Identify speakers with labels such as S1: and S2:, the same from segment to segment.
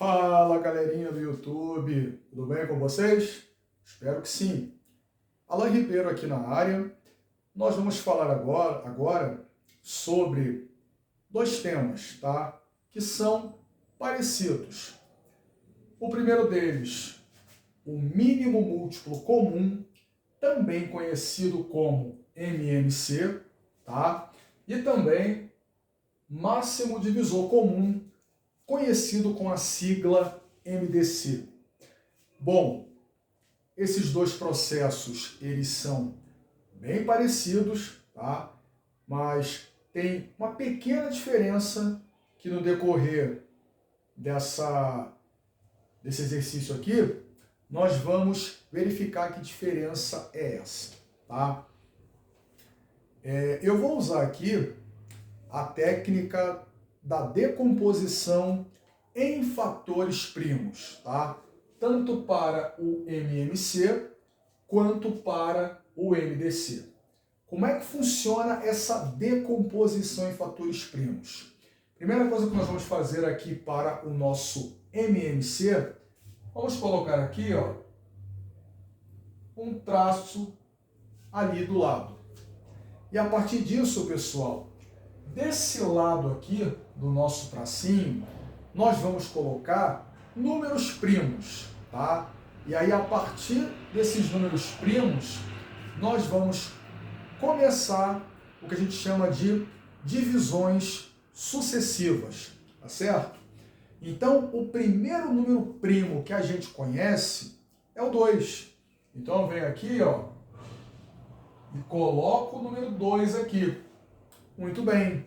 S1: Fala, galerinha do YouTube, tudo bem com vocês? Espero que sim. Alain Ribeiro aqui na área. Nós vamos falar agora sobre dois temas, tá? Que são parecidos. O primeiro deles, o mínimo múltiplo comum, também conhecido como MMC, tá? E também máximo divisor comum, conhecido com a sigla MDC. Bom, esses dois processos, eles são bem parecidos, tá? Mas tem uma pequena diferença que no decorrer desse exercício aqui, nós vamos verificar que diferença é essa, tá? Eu vou usar aqui a técnica da decomposição em fatores primos, tá? Tanto para o MMC quanto para o MDC. Como é que funciona essa decomposição em fatores primos? Primeira coisa que nós vamos fazer aqui para o nosso MMC, vamos colocar aqui, ó, um traço ali do lado. E a partir disso, pessoal, desse lado aqui do nosso tracinho, nós vamos colocar números primos, tá? E aí, a partir desses números primos, nós vamos começar o que a gente chama de divisões sucessivas, tá certo? Então, o primeiro número primo que a gente conhece é o 2. Então, eu venho aqui, ó, e coloco o número 2 aqui. Muito bem.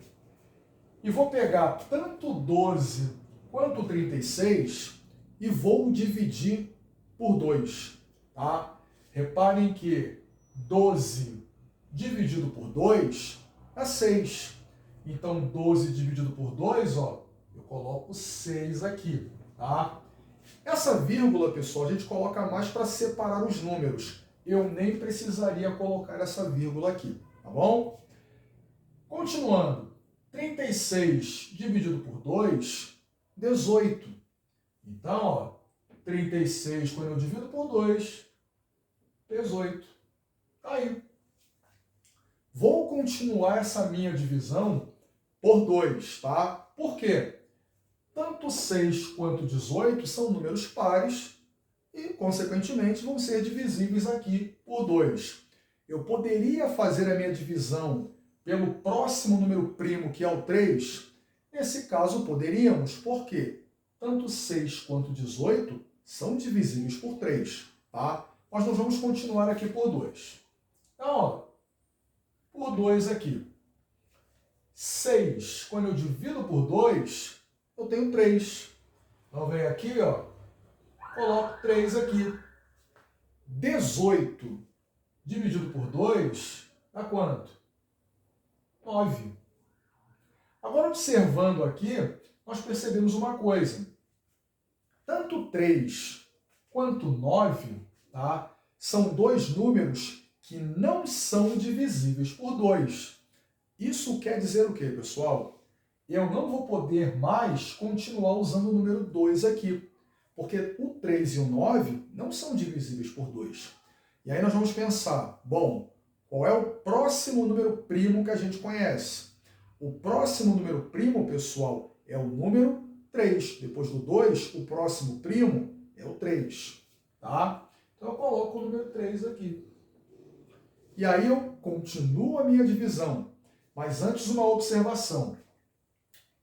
S1: E vou pegar tanto 12 quanto 36 e vou dividir por 2. Tá? Reparem que 12 dividido por 2 é 6. Então, 12 dividido por 2, ó, eu coloco 6 aqui. Tá? Essa vírgula, pessoal, a gente coloca mais para separar os números. Eu nem precisaria colocar essa vírgula aqui. Tá bom? Continuando, 36 dividido por 2, 18. Então, ó, 36 quando eu divido por 2, 18. Aí. Vou continuar essa minha divisão por 2, tá? Por quê? Tanto 6 quanto 18 são números pares e, consequentemente, vão ser divisíveis aqui por 2. Eu poderia fazer a minha divisão pelo próximo número primo, que é o 3, nesse caso poderíamos, porque tanto 6 quanto 18 são divisíveis por 3, tá? Mas nós vamos continuar aqui por 2. Então, ó, por 2 aqui. 6, quando eu divido por 2, eu tenho 3. Então, venho aqui, ó, coloco 3 aqui. 18 dividido por 2 dá quanto? 9. Agora, observando aqui, nós percebemos uma coisa. Tanto 3 quanto 9, tá, são dois números que não são divisíveis por 2. Isso quer dizer o quê, pessoal? Eu não vou poder mais continuar usando o número 2 aqui, porque o 3 e o 9 não são divisíveis por 2. E aí nós vamos pensar, bom, qual é o próximo número primo que a gente conhece? O próximo número primo, pessoal, é o número 3. Depois do 2, o próximo primo é o 3. Tá? Então eu coloco o número 3 aqui. E aí eu continuo a minha divisão. Mas antes, uma observação.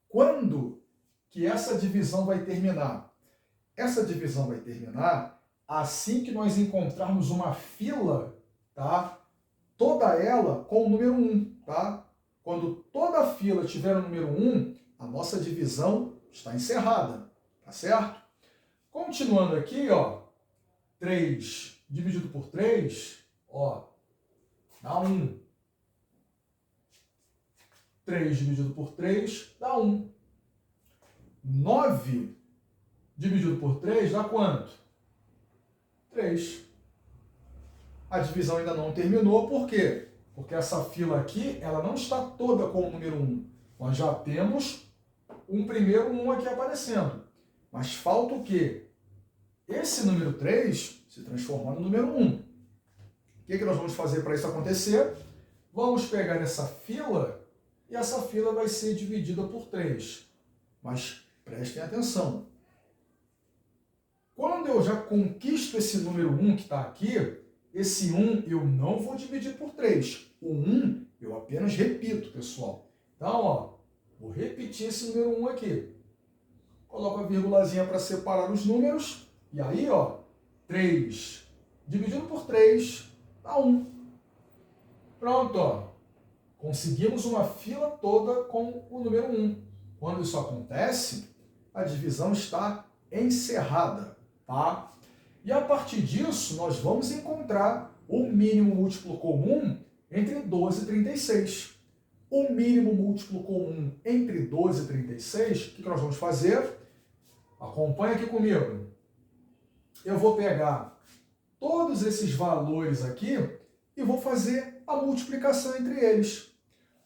S1: Quando que essa divisão vai terminar? Essa divisão vai terminar assim que nós encontrarmos uma fila, tá? Toda ela com o número 1, tá? Quando toda a fila tiver o número 1, a nossa divisão está encerrada, tá certo? Continuando aqui, ó, 3 dividido por 3, ó, dá 1. 3 dividido por 3 dá 1. 9 dividido por 3 dá quanto? 3. A divisão ainda não terminou, por quê? Porque essa fila aqui, ela não está toda com o número 1. Nós já temos um primeiro 1 aqui aparecendo. Mas falta o quê? Esse número 3 se transformar no número 1. O que nós vamos fazer para isso acontecer? Vamos pegar essa fila e essa fila vai ser dividida por 3. Mas prestem atenção. Quando eu já conquisto esse número 1 que está aqui, esse 1 eu não vou dividir por 3. O 1 eu apenas repito, pessoal. Então, ó, vou repetir esse número 1 aqui. Coloco a vírgulazinha para separar os números. E aí, ó, 3 dividido por 3 dá 1. Pronto, ó. Conseguimos uma fila toda com o número 1. Quando isso acontece, a divisão está encerrada, tá? E a partir disso, nós vamos encontrar o mínimo múltiplo comum entre 12 e 36. O mínimo múltiplo comum entre 12 e 36, o que nós vamos fazer? Acompanha aqui comigo. Eu vou pegar todos esses valores aqui e vou fazer a multiplicação entre eles.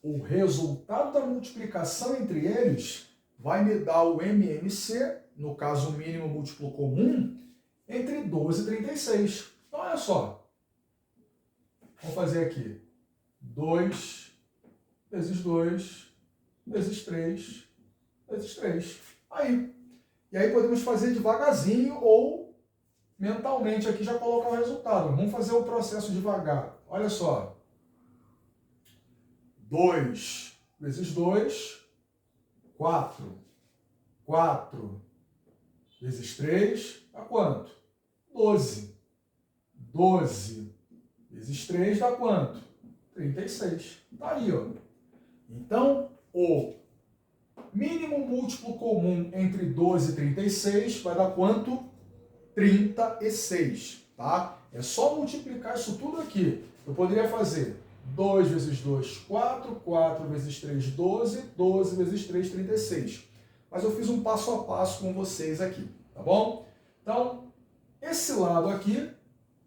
S1: O resultado da multiplicação entre eles vai me dar o MMC, no caso o mínimo múltiplo comum, entre 12 e 36. Então, olha só. Vamos fazer aqui. 2 vezes 2 vezes 3 vezes 3. Aí. E aí podemos fazer devagarzinho ou mentalmente aqui já colocar o resultado. Vamos fazer o processo devagar. Olha só. 2 vezes 2, 4. 4 vezes 3 dá quanto? 12. 12 vezes 3 dá quanto? 36. Tá aí, ó. Então, o mínimo múltiplo comum entre 12 e 36 vai dar quanto? 36, tá? É só multiplicar isso tudo aqui. Eu poderia fazer 2 vezes 2, 4, 4 vezes 3, 12, 12 vezes 3, 36. Mas eu fiz um passo a passo com vocês aqui, tá bom? Então, esse lado aqui,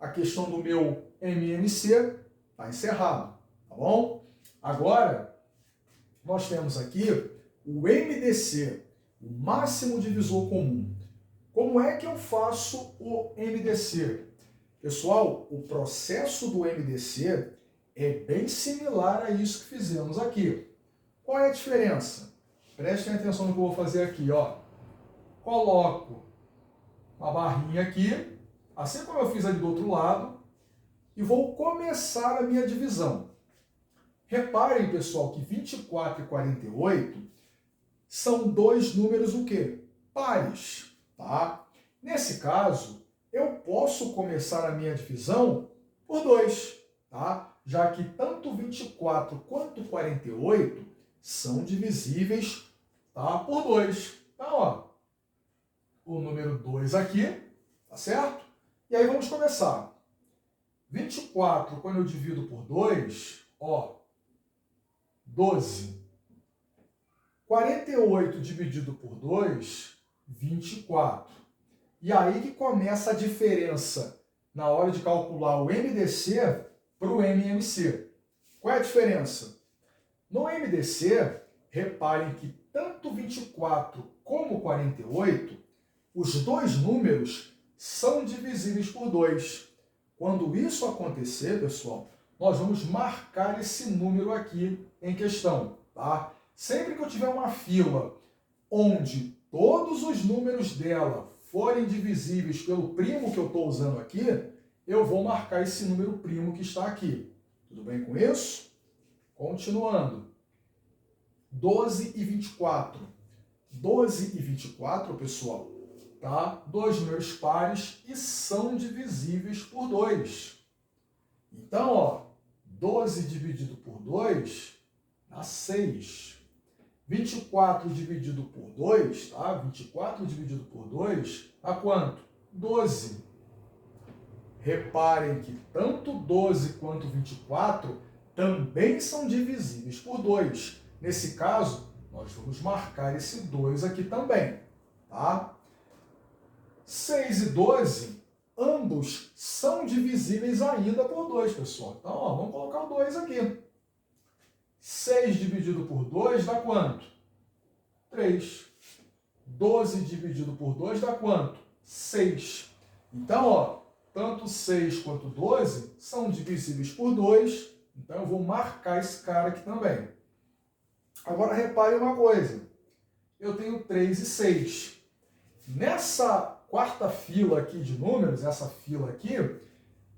S1: a questão do meu MMC, está encerrado, tá bom? Agora, nós temos aqui o MDC, o máximo divisor comum. Como é que eu faço o MDC? Pessoal, o processo do MDC é bem similar a isso que fizemos aqui. Qual é a diferença? Prestem atenção no que eu vou fazer aqui, ó. Coloco uma barrinha aqui, assim como eu fiz ali do outro lado, e vou começar a minha divisão. Reparem, pessoal, que 24 e 48 são dois números o quê? Pares, tá? Nesse caso, eu posso começar a minha divisão por 2, tá? Já que tanto 24 quanto 48 são divisíveis, tá, por 2. Então, ó, o número 2 aqui, tá certo? E aí vamos começar. 24, quando eu divido por 2, ó, 12. 48 dividido por 2, 24. E aí que começa a diferença na hora de calcular o MDC para o MMC. Qual é a diferença? No MDC, reparem que tanto 24 como 48, os dois números são divisíveis por 2. Quando isso acontecer, pessoal, nós vamos marcar esse número aqui em questão, tá? Sempre que eu tiver uma fila onde todos os números dela forem divisíveis pelo primo que eu estou usando aqui, eu vou marcar esse número primo que está aqui. Tudo bem com isso? Continuando. 12 e 24. 12 e 24, pessoal, tá? Dois números pares e são divisíveis por 2. Então, ó, 12 dividido por 2 dá 6. 24 dividido por 2, tá? 24 dividido por 2 dá quanto? 12. Reparem que tanto 12 quanto 24 também são divisíveis por 2. Nesse caso, nós vamos marcar esse 2 aqui também, tá? 6 e 12, ambos são divisíveis ainda por 2, pessoal. Então, ó, vamos colocar o 2 aqui. 6 dividido por 2 dá quanto? 3. 12 dividido por 2 dá quanto? 6. Então, ó, tanto 6 quanto 12 são divisíveis por 2, então eu vou marcar esse cara aqui também. Agora, repare uma coisa. Eu tenho 3 e 6. Nessa quarta fila aqui de números, essa fila aqui,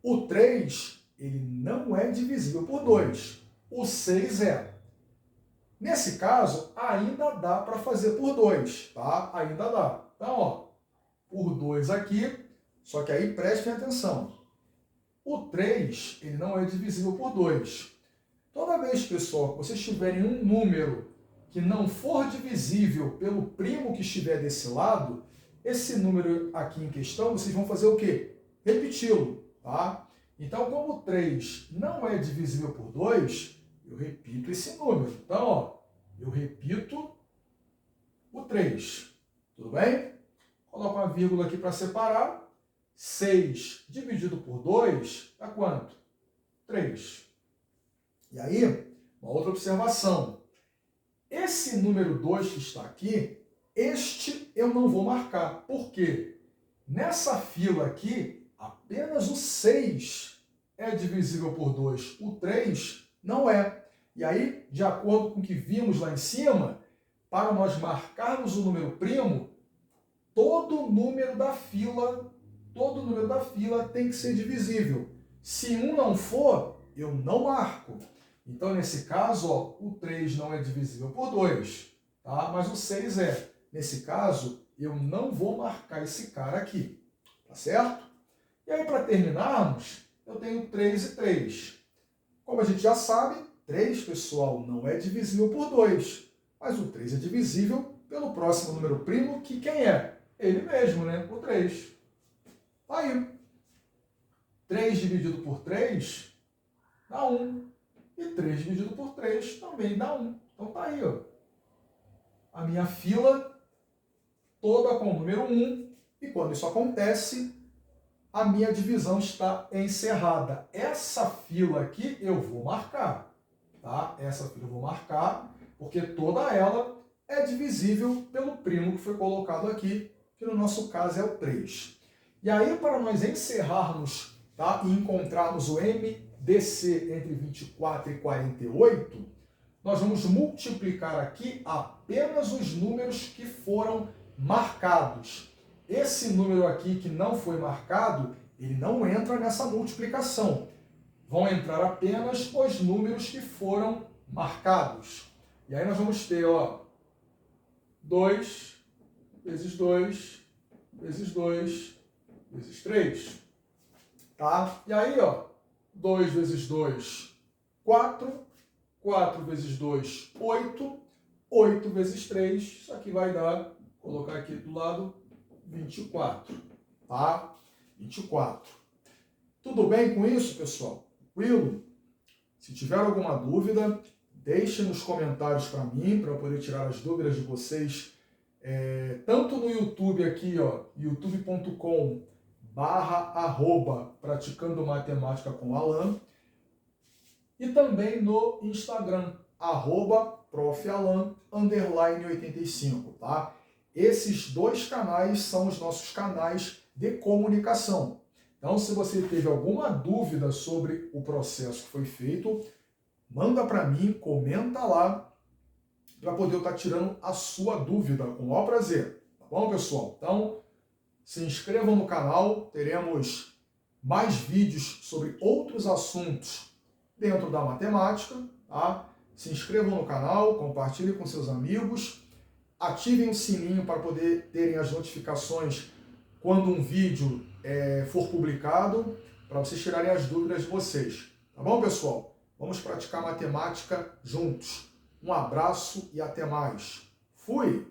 S1: o 3, ele não é divisível por 2. O 6 é. Nesse caso, ainda dá para fazer por 2, tá? Ainda dá. Então, ó, por 2 aqui, só que aí prestem atenção. O 3, ele não é divisível por 2. Toda vez, pessoal, que vocês tiverem um número que não for divisível pelo primo que estiver desse lado, esse número aqui em questão, vocês vão fazer o quê? Repeti-lo, tá? Então, como o 3 não é divisível por 2, eu repito esse número. Então, ó, eu repito o 3. Tudo bem? Coloco uma vírgula aqui para separar. 6 dividido por 2 dá quanto? 3. E aí, uma outra observação. Esse número 2 que está aqui, este eu não vou marcar. Por quê? Nessa fila aqui, apenas o 6 é divisível por 2. O 3 não é. E aí, de acordo com o que vimos lá em cima, para nós marcarmos o número primo, todo número da fila tem que ser divisível. Se um não for, eu não marco. Então, nesse caso, ó, o 3 não é divisível por 2, tá? Mas o 6 é. Nesse caso, eu não vou marcar esse cara aqui, tá certo? E aí, para terminarmos, eu tenho 3 e 3. Como a gente já sabe, 3, pessoal, não é divisível por 2. Mas o 3 é divisível pelo próximo número primo, que quem é? Ele mesmo, né? O 3. Aí, 3 dividido por 3 dá 1. E 3 dividido por 3 também dá 1. Então tá aí, ó. A minha fila toda com o número 1. E quando isso acontece, a minha divisão está encerrada. Essa fila aqui eu vou marcar, tá? Essa fila eu vou marcar, porque toda ela é divisível pelo primo que foi colocado aqui, que no nosso caso é o 3. E aí, para nós encerrarmos, tá, e encontrarmos o MDC entre 24 e 48, nós vamos multiplicar aqui apenas os números que foram marcados. Esse número aqui que não foi marcado, ele não entra nessa multiplicação. Vão entrar apenas os números que foram marcados. E aí nós vamos ter, ó, 2 vezes 2 vezes 2 vezes 3. Tá? E aí, ó, 2 vezes 2, 4. 4 vezes 2, 8. 8 vezes 3, isso aqui vai dar, vou colocar aqui do lado, 24. Tá? 24. Tudo bem com isso, pessoal? Tranquilo? Se tiver alguma dúvida, deixe nos comentários para mim, para eu poder tirar as dúvidas de vocês, tanto no YouTube aqui, ó, youtube.com/praticando matemática com Alan, e também no Instagram, @profalan_85, tá? Esses dois canais são os nossos canais de comunicação. Então, se você teve alguma dúvida sobre o processo que foi feito, manda para mim, comenta lá, para poder eu estar tirando a sua dúvida com o maior prazer. Tá bom, pessoal? Então, se inscrevam no canal, teremos mais vídeos sobre outros assuntos dentro da matemática, tá? Se inscrevam no canal, compartilhem com seus amigos, ativem o sininho para poder terem as notificações quando um vídeo for publicado, para vocês tirarem as dúvidas de vocês. Tá bom, pessoal? Vamos praticar matemática juntos. Um abraço e até mais. Fui!